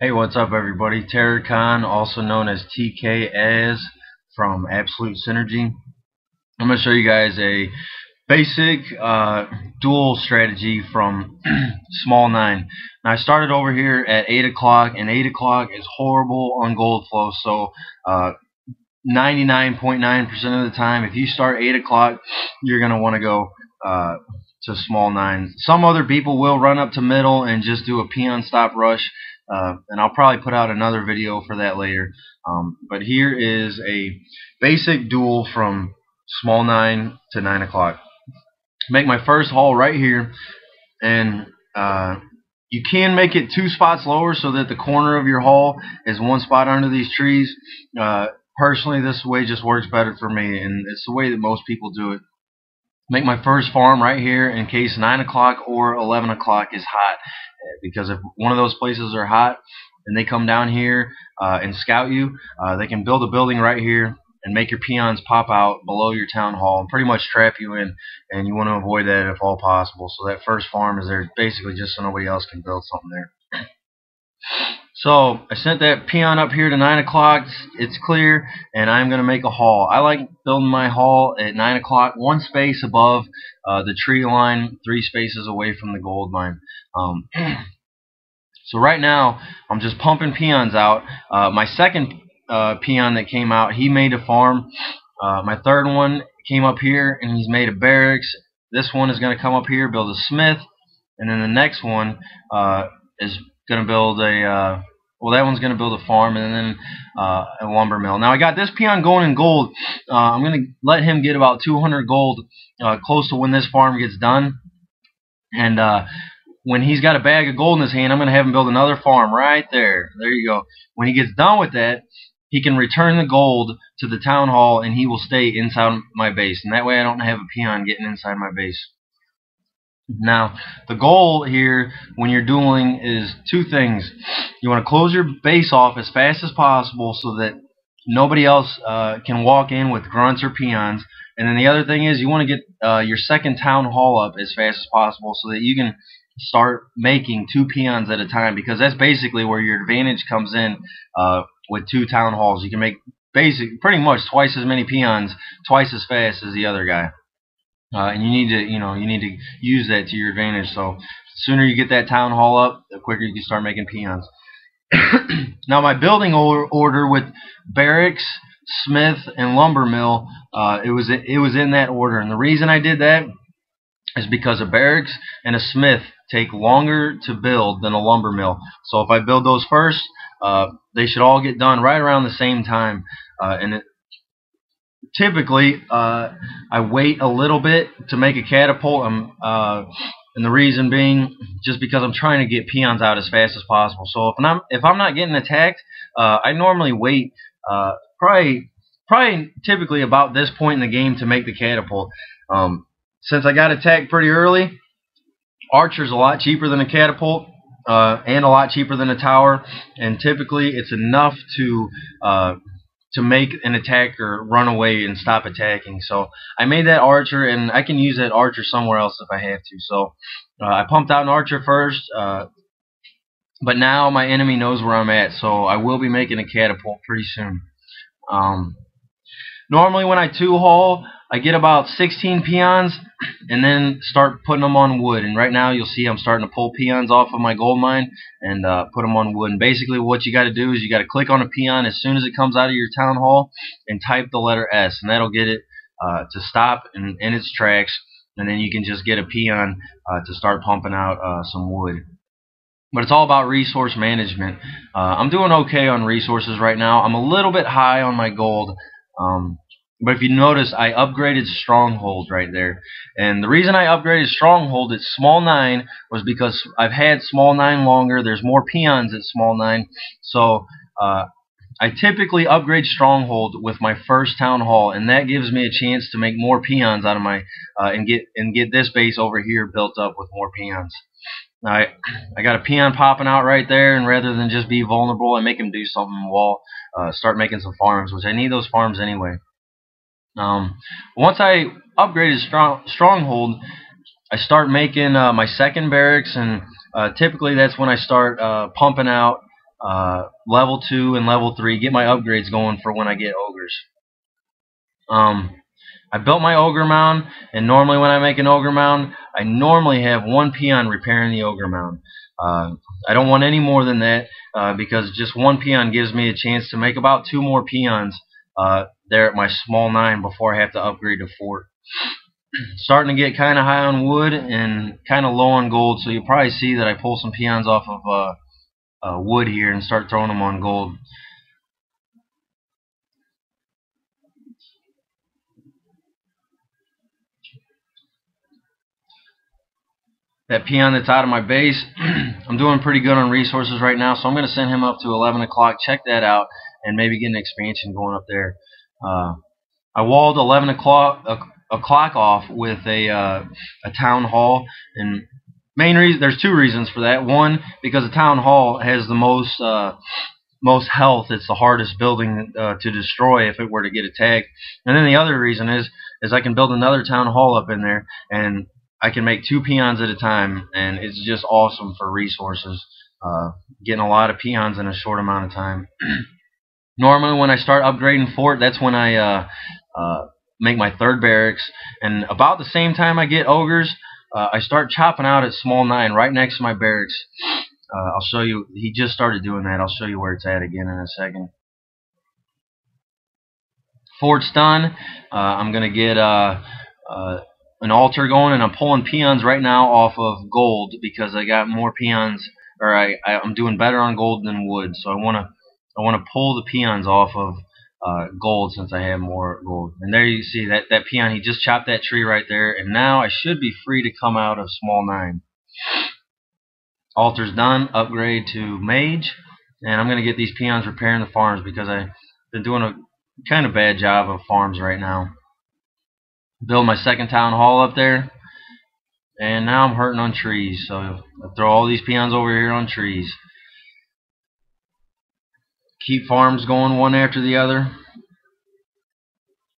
Hey, what's up, everybody? Terror Khan, also known as TK as from Absolute Synergy. I'm going to show you guys a basic dual strategy from Small 9. Now, I started over here at 8 o'clock, and 8 o'clock is horrible on gold flow, so 99.9% of the time, if you start 8 o'clock, you're going to want to go to Small 9. Some other people will run up to middle and just do a peon stop rush. And I'll probably put out another video for that later. But here is a basic duel from Small 9 to 9 o'clock. Make my first haul right here, and you can make it 2 spots lower so that the corner of your haul is 1 spot under these trees. Personally, this way just works better for me, and it's the way that most people do it. Make my first farm right here in case 9 o'clock or 11 o'clock is hot, because if one of those places are hot and they come down here and scout you, they can build a building right here and make your peons pop out below your town hall and pretty much trap you in, and you want to avoid that if all possible. So that first farm is there basically just so nobody else can build something there. So I sent that peon up here to 9 o'clock. It's clear, and I'm going to make a haul. I like building my haul at 9 o'clock, 1 space above the tree line, 3 spaces away from the gold mine. So right now, I'm just pumping peons out. My second peon that came out, he made a farm. My third one came up here, and he's made a barracks. This one is going to come up here, build a smith, and then the next one is going to build a that one's going to build a farm, and then a lumber mill. Now I got this peon going in gold. I'm going to let him get about 200 gold close to when this farm gets done, and when he's got a bag of gold in his hand, I'm going to have him build another farm right there. There you go. When he gets done with that, he can return the gold to the town hall, and he will stay inside my base, and that way I don't have a peon getting inside my base. Now, the goal here when you're dueling is 2 things. You want to close your base off as fast as possible so that nobody else can walk in with grunts or peons. And then the other thing is you want to get your second town hall up as fast as possible so that you can start making 2 peons at a time, because that's basically where your advantage comes in with 2 town halls. You can make pretty much twice as many peons twice as fast as the other guy. And you need to use that to your advantage. So the sooner you get that town hall up, the quicker you can start making peons. Now my building order with barracks, smith, and lumber mill, it was in that order. And the reason I did that is because a barracks and a smith take longer to build than a lumber mill. So if I build those first, they should all get done right around the same time. Typically, I wait a little bit to make a catapult, and the reason being just because I'm trying to get peons out as fast as possible. So if I'm not getting attacked, I normally wait probably typically about this point in the game to make the catapult. Since I got attacked pretty early, archer's a lot cheaper than a catapult, and a lot cheaper than a tower, and typically it's enough to make an attacker run away and stop attacking. So I made that archer, and I can use that archer somewhere else if I have to. So I pumped out an archer first, but now my enemy knows where I'm at, so I will be making a catapult pretty soon. Normally when I 2-haul, I get about 16 peons and then start putting them on wood. And right now you'll see I'm starting to pull peons off of my gold mine and put them on wood. And basically what you got to do is you got to click on a peon as soon as it comes out of your town hall and type the letter S, and that'll get it to stop in its tracks. And then you can just get a peon to start pumping out some wood. But it's all about resource management. I'm doing okay on resources right now. I'm a little bit high on my gold. But if you notice, I upgraded Stronghold right there. And the reason I upgraded Stronghold at Small 9 was because I've had Small 9 longer. There's more peons at Small 9. So I typically upgrade Stronghold with my first Town Hall, and that gives me a chance to make more peons out of my and get this base over here built up with more peons. I got a peon popping out right there, and rather than just be vulnerable, I make him do something while start making some farms, which I need those farms anyway. Once I upgraded Stronghold, I start making my second barracks, and typically that's when I start pumping out level 2 and level 3, get my upgrades going for when I get ogres. I built my ogre mound, and normally when I make an ogre mound, I normally have one peon repairing the ogre mound. I don't want any more than that because just one peon gives me a chance to make about 2 more peons there at my small 9 before I have to upgrade to fort. Starting to get kind of high on wood and kind of low on gold, so you'll probably see that I pull some peons off of wood here and start throwing them on gold. That peon that's out of my base, I'm doing pretty good on resources right now, so I'm going to send him up to 11 o'clock, check that out, and maybe get an expansion going up there. I walled 11 o'clock off with a town hall, and main reason, there's 2 reasons for that. One, because the town hall has the most health. It's the hardest building to destroy if it were to get attacked. And then the other reason is I can build another town hall up in there, and I can make 2 peons at a time, and it's just awesome for resources. Getting a lot of peons in a short amount of time. Normally when I start upgrading fort, that's when I make my 3rd barracks, and about the same time I get ogres, I start chopping out at small 9 right next to my barracks. I'll show you, he just started doing that. I'll show you where it's at again in a second. Fort's done. I'm going to get an altar going, and I'm pulling peons right now off of gold because I got more peons, or I'm doing better on gold than wood, so I want to pull the peons off of gold since I have more gold. And there you see that peon, he just chopped that tree right there, and now I should be free to come out of small 9. Altar's done. Upgrade to mage, and I'm going to get these peons repairing the farms because I've been doing a kind of bad job of farms right now. Build my 2nd town hall up there, and now I'm hurting on trees, so I throw all these peons over here on trees. Keep farms going one after the other.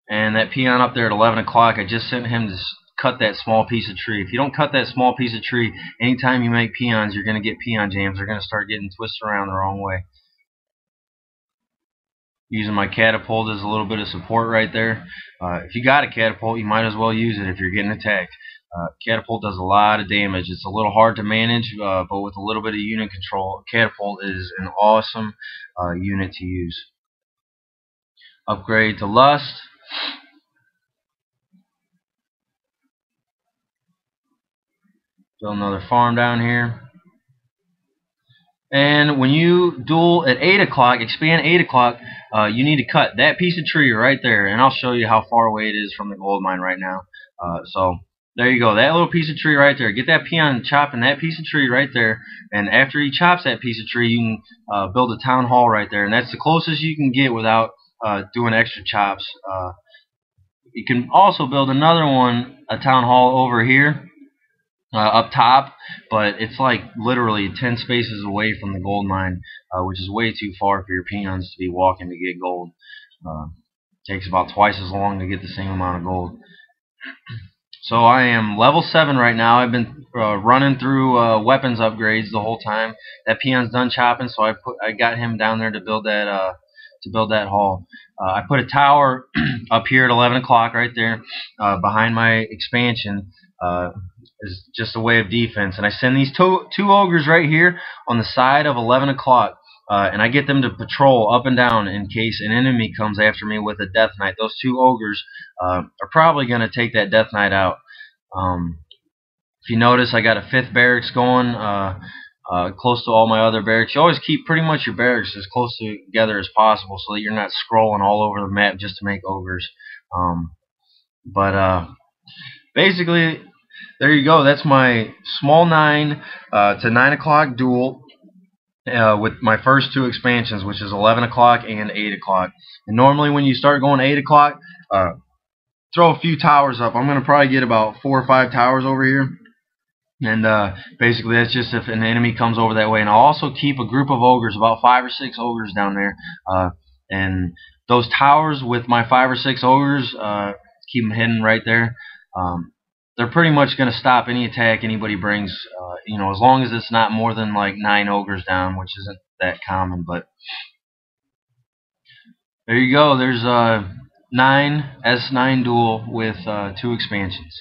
And that peon up there at 11 o'clock, I just sent him to cut that small piece of tree. If you don't cut that small piece of tree, anytime you make peons, you're going to get peon jams. They're going to start getting twisted around the wrong way. Using my catapult as a little bit of support right there. If you got a catapult, you might as well use it if you're getting attacked. Catapult does a lot of damage. It's a little hard to manage, but with a little bit of unit control, catapult is an awesome unit to use. Upgrade to lust. Build another farm down here. And when you duel at 8 o'clock, expand 8 o'clock, you need to cut that piece of tree right there. And I'll show you how far away it is from the gold mine right now. So there you go. That little piece of tree right there. Get that peon chopping that piece of tree right there. And after he chops that piece of tree, you can build a town hall right there. And that's the closest you can get without doing extra chops. You can also build another one, a town hall over here. Up top, but it's like literally 10 spaces away from the gold mine, which is way too far for your peons to be walking to get gold. Takes about twice as long to get the same amount of gold. So I am level 7 right now. I've been running through weapons upgrades the whole time. That peon's done chopping, so I got him down there to build that hall. I put a tower up here at 11 o'clock right there behind my expansion. Is just a way of defense, and I send these two ogres right here on the side of 11 o'clock, and I get them to patrol up and down in case an enemy comes after me with a death knight. Those 2 ogres are probably going to take that death knight out. If you notice, I got a 5th barracks going close to all my other barracks. You always keep pretty much your barracks as close together as possible so that you're not scrolling all over the map just to make ogres. Basically, there you go. That's my small 9 to 9 o'clock duel with my first 2 expansions, which is 11 o'clock and 8 o'clock. And normally when you start going 8 o'clock, throw a few towers up. I'm going to probably get about 4 or 5 towers over here. And basically that's just if an enemy comes over that way. And I'll also keep a group of ogres, about 5 or 6 ogres down there. And those towers with my 5 or 6 ogres, keep them hidden right there. They're pretty much going to stop any attack anybody brings, you know, as long as it's not more than like 9 ogres down, which isn't that common. But there you go. There's 9 S9 duel with 2 expansions.